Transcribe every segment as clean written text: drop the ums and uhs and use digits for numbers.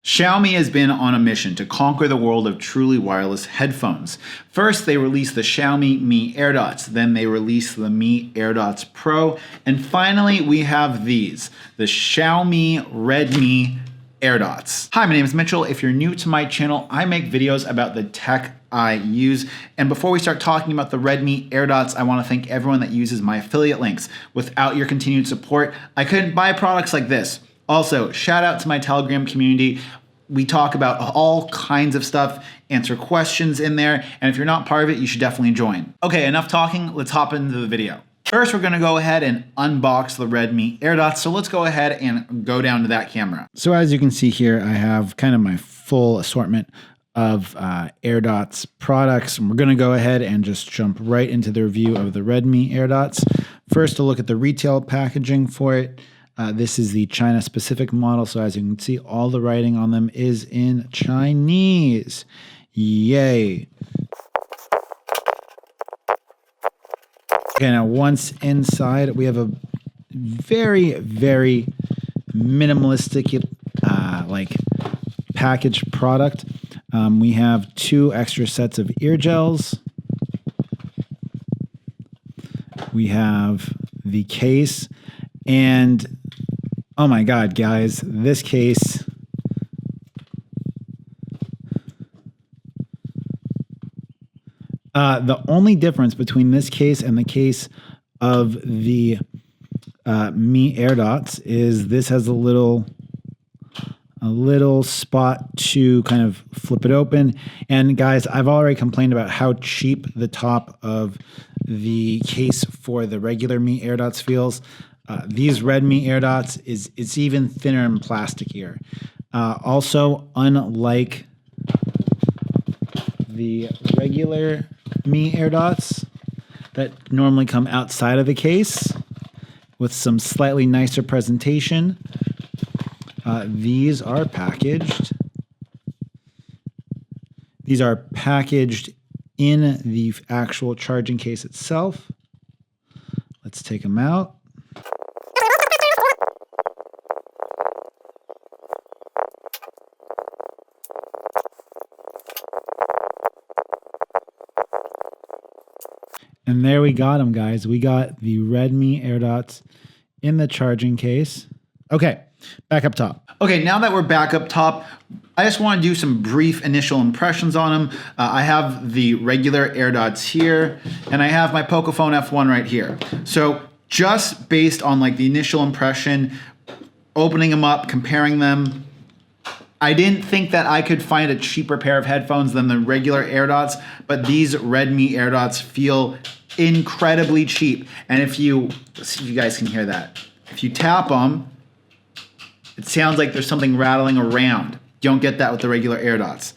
Xiaomi has been on a mission to conquer the world of truly wireless headphones. First, they released the Xiaomi Mi Airdots, then they released the Mi Airdots Pro, and finally we have these, the Xiaomi Redmi AirDots. Hi, my name is Mitchell. If you're new to my channel, I make videos about the tech I use. And before we start talking about the Redmi AirDots, I want to thank everyone that uses my affiliate links. Without your continued support, I couldn't buy products like this. Also, shout out to my Telegram community. We talk about all kinds of stuff, answer questions in there, and if you're not part of it, you should definitely join. Okay, enough talking, let's hop into the video. First, we're gonna go ahead and unbox the Redmi AirDots, so let's go ahead and go down to that camera. So as you can see here, I have kind of my full assortment of AirDots products. And we're gonna go ahead and just jump right into the review of the Redmi AirDots. First, a look at the retail packaging for it. This is the China-specific model, so as you can see, all the writing on them is in Chinese. Yay. Okay, now once inside, we have a very, very minimalistic like packaged product. We have 2 extra sets of ear gels. We have the case, and oh my God, guys, this case, the only difference between this case and the case of the Mi Airdots is this has a little spot to kind of flip it open. And guys, I've already complained about how cheap the top of the case for the regular Mi Airdots feels. These Redmi AirDots it's even thinner and plasticier. Also, unlike the regular Mi AirDots that normally come outside of the case with some slightly nicer presentation, these are packaged. These are packaged in the actual charging case itself. Let's take them out. And there we got them, guys. We got the Redmi AirDots in the charging case. Okay, back up top. Okay, now that we're back up top, I just want to do some brief initial impressions on them. I have the regular AirDots here, and I have my Pocophone F1 right here. So just based on like the initial impression, opening them up, comparing them, I didn't think that I could find a cheaper pair of headphones than the regular AirDots, but these Redmi AirDots feel incredibly cheap. And if you, let's see if you guys can hear that. If you tap them, it sounds like there's something rattling around. You don't get that with the regular AirDots.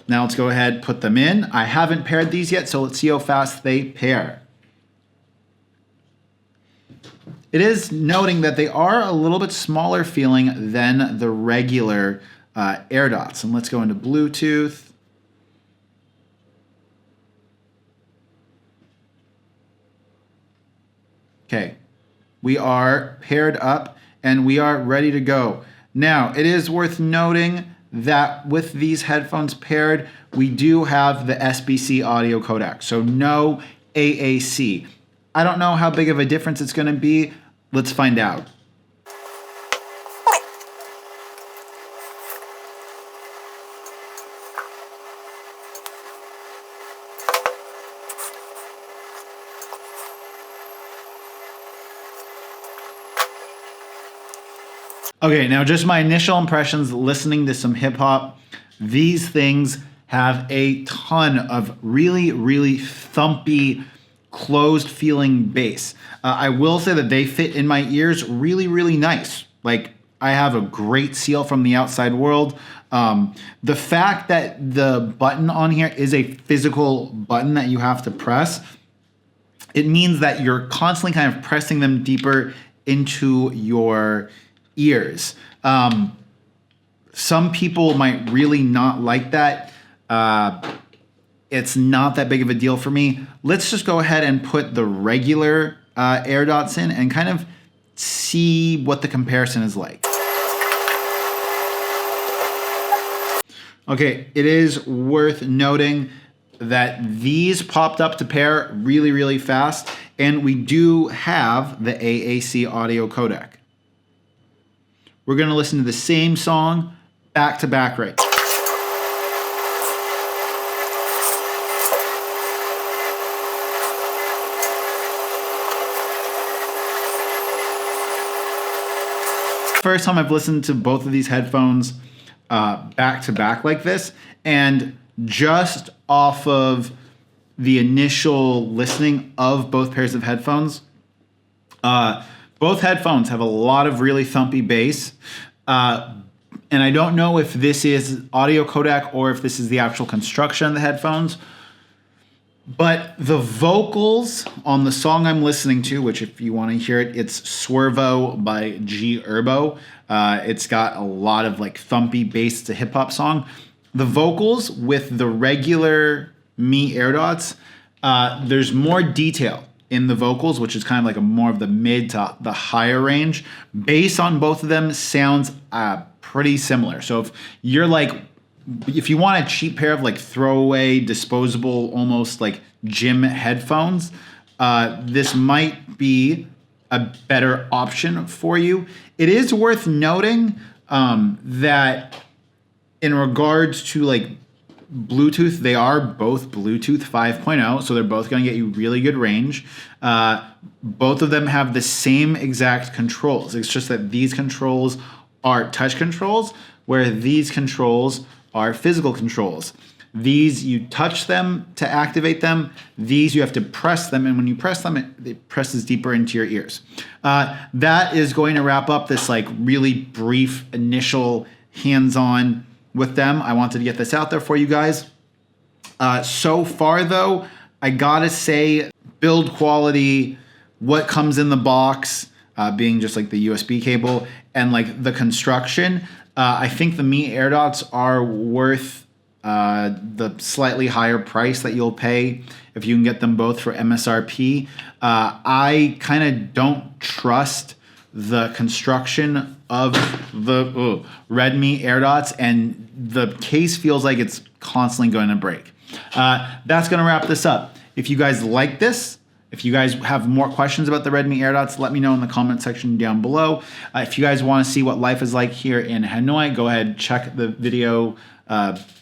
Now let's go ahead, put them in. I haven't paired these yet, so let's see how fast they pair. It is noting that they are a little bit smaller feeling than the regular AirDots. And let's go into Bluetooth. Okay, we are paired up and we are ready to go. Now, it is worth noting that with these headphones paired, we do have the SBC audio codec, so no AAC. I don't know how big of a difference it's going to be. Let's find out. Okay, now just my initial impressions listening to some hip hop. These things have a ton of really, really thumpy, closed feeling bass. I will say that they fit in my ears really, really nice. Like, I have a great seal from the outside world. The fact that the button on here is a physical button that you have to press, it means that you're constantly kind of pressing them deeper into your ears. Some people might really not like that. It's not that big of a deal for me. Let's just go ahead and put the regular AirDots in and kind of see what the comparison is like. Okay, it is worth noting that these popped up to pair really, really fast, and we do have the AAC audio codec. We're gonna listen to the same song back to back right. First time I've listened to both of these headphones back to back like this, and just off of the initial listening of both pairs of headphones, both headphones have a lot of really thumpy bass, and I don't know if this is audio codec or if this is the actual construction of the headphones. But the vocals on the song I'm listening to, which if you want to hear it, it's Swervo by G Herbo. It's got a lot of like thumpy bass. It's a hip hop song. The vocals with the regular Mi AirDots, there's more detail in the vocals, which is kind of like a more of the mid to the higher range. Bass on both of them sounds pretty similar. So if you want a cheap pair of like throwaway, disposable, almost like gym headphones, this might be a better option for you. It is worth noting that in regards to like Bluetooth, they are both Bluetooth 5.0, so they're both going to get you really good range. Both of them have the same exact controls. It's just that these controls are touch controls, where these controls are physical controls. These, you touch them to activate them. These, you have to press them, and when you press them, it presses deeper into your ears. That is going to wrap up this like really brief initial hands-on with them. I wanted to get this out there for you guys. So far though, I gotta say, build quality, what comes in the box, being just like the USB cable, and like the construction, I think the Mi AirDots are worth the slightly higher price that you'll pay if you can get them both for MSRP. I kind of don't trust the construction of the Redmi AirDots, and the case feels like it's constantly going to break. That's going to wrap this up. If you guys like this, if you guys have more questions about the Redmi AirDots, let me know in the comment section down below. If you guys want to see what life is like here in Hanoi, go ahead, check the video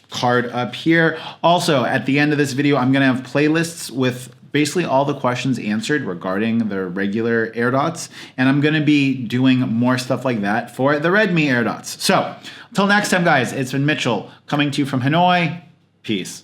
card up here. Also, at the end of this video, I'm going to have playlists with basically all the questions answered regarding the regular AirDots, and I'm going to be doing more stuff like that for the Redmi AirDots. So, until next time, guys, it's been Mitchell coming to you from Hanoi. Peace.